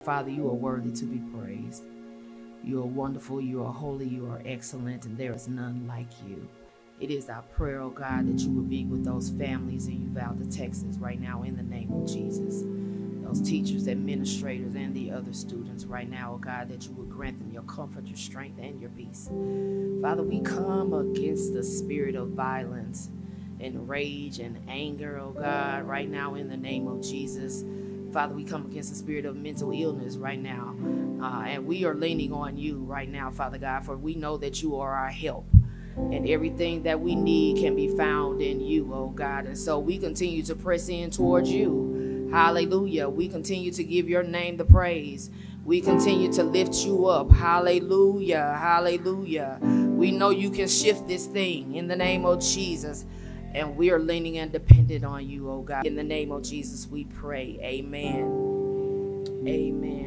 Father, you are worthy to be praised. You are wonderful, you are holy, you are excellent, and there is none like you. It is our prayer, oh God, that you will be with those families in Uvalde, Texas right now in the name of Jesus. Those teachers, administrators, and the other students right now, oh God, that you would grant them your comfort, your strength, and your peace. Father, we come against the spirit of violence and rage and anger, oh God, right now in the name of Jesus. Father, we come against the spirit of mental illness right now. And we are leaning on you right now, Father God, for we know that you are our help. And everything that we need can be found in you, oh God. And so we continue to press in towards you. Hallelujah. We continue to give your name the praise. We continue to lift you up. Hallelujah. Hallelujah. We know you can shift this thing in the name of Jesus. And we are leaning and dependent on you, oh God. In the name of Jesus, we pray. Amen. Amen.